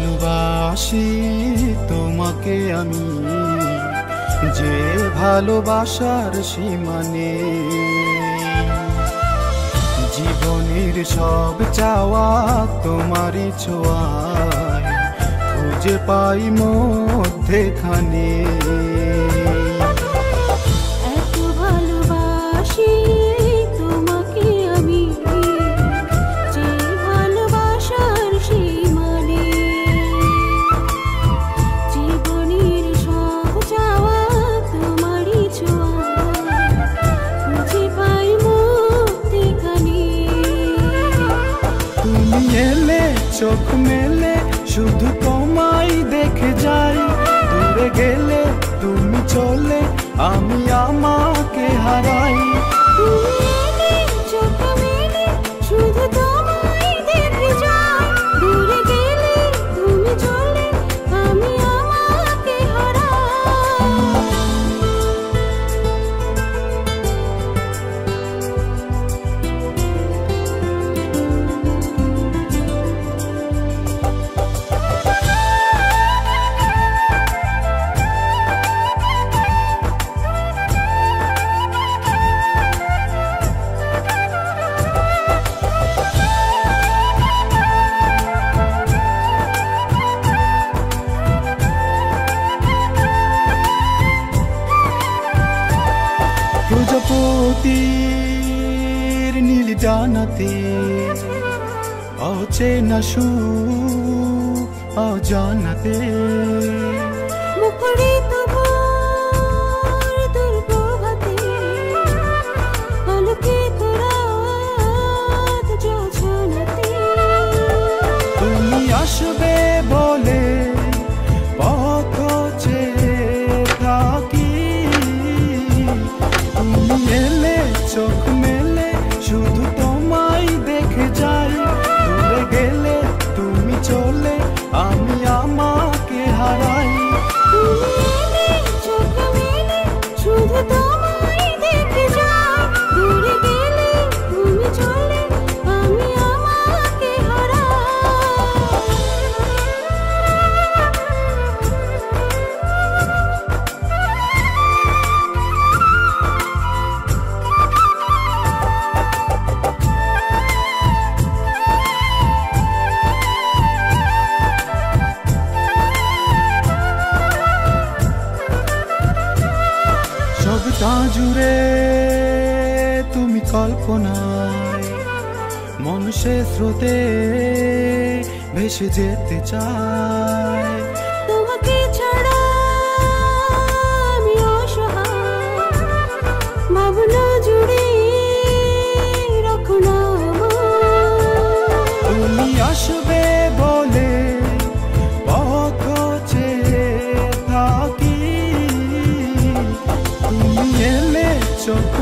ভালোবাসি তোমাকে আমি, যে ভালোবাসার সীমা নেই। জীবনের সব চাওয়া তোমারই ছোঁয়ায় খুঁজে পাই মধ্যেখানে। এত ভালোবাসি তোমাকে আমি, যে ভালোবাসার সীমা নেই। জীবনের সব চাওয়া তোমারই ছোঁয়ায় খুঁজে পাই মধ্যেখানে। তুমি এলে চোখ মেলে শুধু তোমায় দেখে যাই, দূরে গেলে তুমি চলে আমি আমাকে হারাই। তুমি এলে চোখ মেলে শুধু তোমায় দেখে যাই, দূরে গেলে তুমি চলে আমি আমাকে হারাই। প্রজাপতির নীল ডানাতে অচেনা সুখ অজানাতে, মুখরিত ভোর দুর্প্রভাতে, আলোকিত রাত জোছনাতে। তুমি আসবে বলে পথ চেয়ে থাকি। তুমি এলে চোখ মেলে শুধু তোমায় দেখে যাই, দূরে গেলে তুমি চলে আমি আমাকে হারাই। তুমি এলে চোখ মেলে শুধু তোমায় দেখে যাই, দূরে গেলে তুমি চলে আমি আমাকে হারাই। সবটা জুড়ে তুমি কল্পনায়, মনুষ্যের স্রোতে ভেসে যেতে চায়। তোমাকে ছাড়া আমি অসহায়, ভাবনা জুড়ে রাখো না আমায়। তুমি আসবে বলে পথ চেয়ে থাকি। তুমি এলে চোখ